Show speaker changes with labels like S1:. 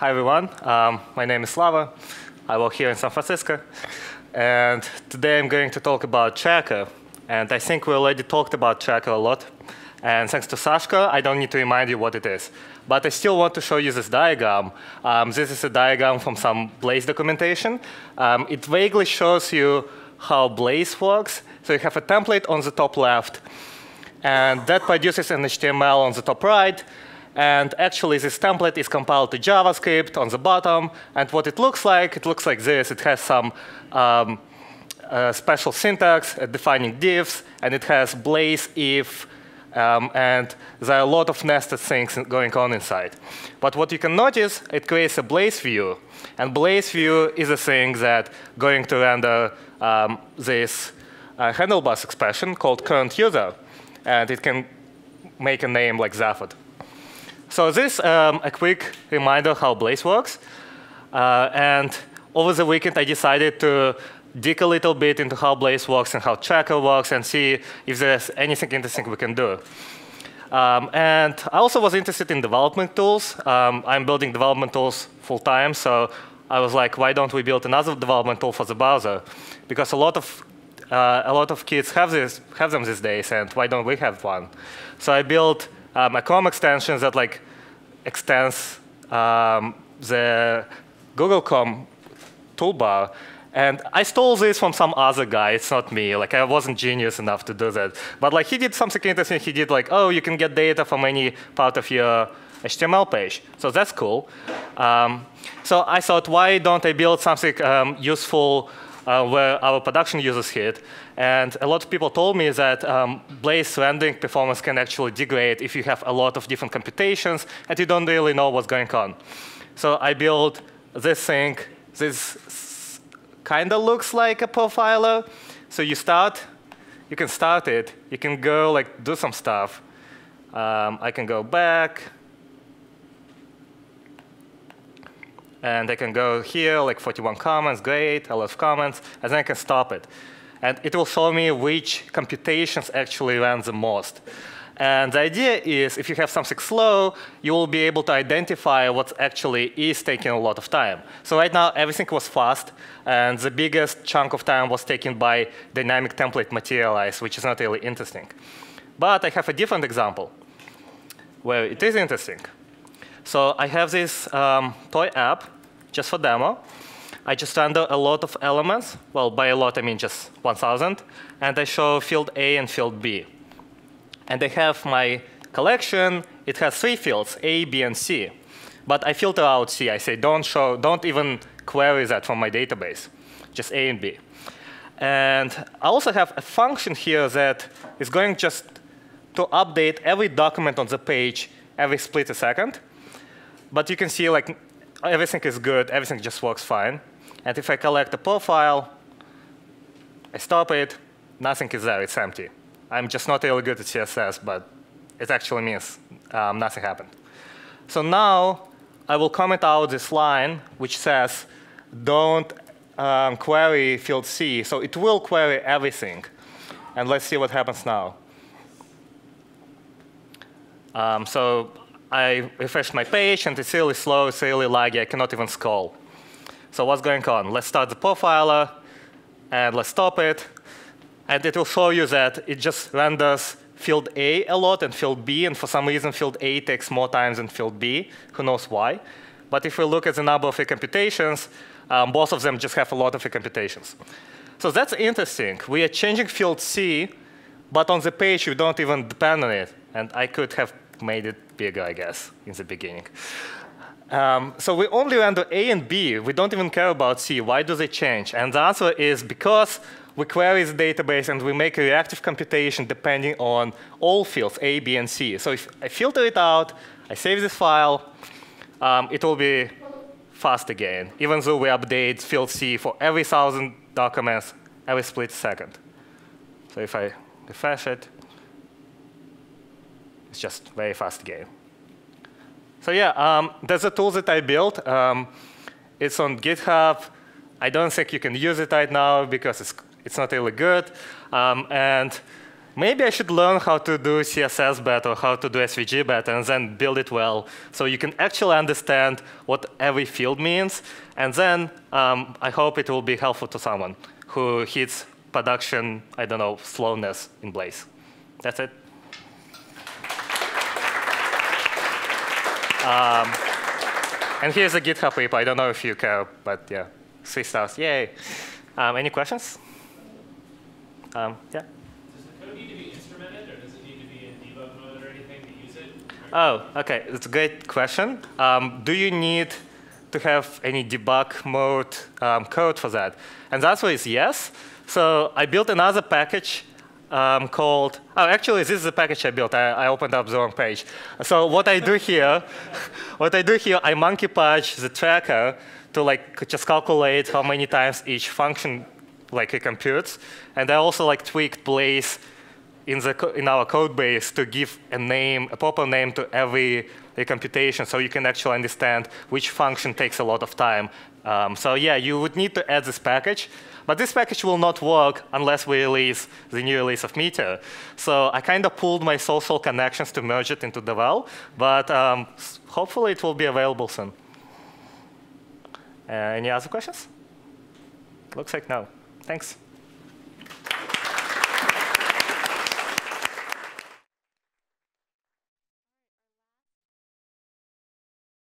S1: Hi, everyone. My name is Slava. I work here in San Francisco. And today I'm going to talk about Tracker. And I think we already talked about Tracker a lot. And thanks to Sashka, I don't need to remind you what it is. But I still want to show you this diagram. This is a diagram from some Blaze documentation. It vaguely shows you how Blaze works. So you have a template on the top left. And that produces an HTML on the top right. And actually, this template is compiled to JavaScript on the bottom. And what it looks like this. It has some special syntax defining divs. And it has Blaze if. And there are a lot of nested things going on inside. But what you can notice, it creates a Blaze view. And Blaze view is a thing that going to render this handlebars expression called current user. And it can make a name like Zaphod. So this a quick reminder how Blaze works. And over the weekend, I decided to dig a little bit into how Blaze works and how Tracker works and see if there's anything interesting we can do. And I also was interested in development tools. I'm building development tools full time, so I was like, why don't we build another development tool for the browser? Because a lot of kids have them these days, and why don't we have one? So I built a Chrome extension that extends the Google Chrome toolbar. And I stole this from some other guy. It's not me. I wasn't genius enough to do that. But he did something interesting. He did oh, you can get data from any part of your HTML page. So that's cool. So I thought, why don't I build something useful where our production users hit? And a lot of people told me that Blaze rendering performance can actually degrade if you have a lot of different computations and you don't really know what's going on. So I built this thing. This kind of looks like a profiler. So you can start it. You can go do some stuff. I can go back. And I can go here, 41 comments, great, I love comments, and then I can stop it. And it will show me which computations actually ran the most. And the idea is, if you have something slow, you will be able to identify what actually is taking a lot of time. So right now, everything was fast, and the biggest chunk of time was taken by dynamic template materialize, which is not really interesting. But I have a different example where it is interesting. So I have this toy app, just for demo. I just render a lot of elements. Well, by a lot, I mean just 1,000. And I show field A and field B. And I have my collection. It has 3 fields, A, B, and C. But I filter out C. I say, don't even query that from my database, just A and B. And I also have a function here that is going just to update every document on the page every split a second. But you can see everything is good. Everything just works fine. And if I collect a profile, I stop it, nothing is there. It's empty. I'm just not really good at CSS, but it actually means nothing happened. So now I will comment out this line, which says, don't query field C. So it will query everything. And let's see what happens now. So I refreshed my page, and it's really slow, it's really laggy. I cannot even scroll. So what's going on? Let's start the profiler, and let's stop it. And it will show you that it just renders field A a lot and field B. And for some reason, field A takes more time than field B. Who knows why? But if we look at the number of computations, both of them just have a lot of computations. So that's interesting. We are changing field C, but on the page, you don't even depend on it. And I could have made it bigger, I guess, in the beginning. So we only render A and B. We don't even care about C. Why do they change? And the answer is because we query the database and we make a reactive computation depending on all fields, A, B, and C. So if I filter it out, I save this file, it will be fast again, even though we update field C for every 1,000 documents every split second. So if I refresh it, it's just very fast again. So yeah, there's a tool that I built. It's on GitHub. I don't think you can use it right now because it's not really good. And maybe I should learn how to do CSS better, how to do SVG better, and then build it well, so you can actually understand what every field means. And then I hope it will be helpful to someone who hits production, I don't know, slowness in Blaze. That's it. And here's a GitHub repo. I don't know if you care, but yeah, 3 stars. Yay. Any questions? Yeah.
S2: Does the code need to be instrumented, or does it need to be in debug mode or anything to use it?
S1: Oh, OK. It's a great question. Do you need to have any debug mode code for that? And the answer is yes. So I built another package called, oh, actually, this is the package I built. I opened up the wrong page. So what I do here, I monkey patch the tracker to like just calculate how many times each function like it computes. And I also like tweaked Blaze in our code base to give a name, a proper name to every computation, so you can actually understand which function takes a lot of time. So yeah, you would need to add this package. But this package will not work unless we release the new release of Meteor. So I kind of pulled my social connections to merge it into Devel. But hopefully, it will be available soon. Any other questions? Looks like no. Thanks.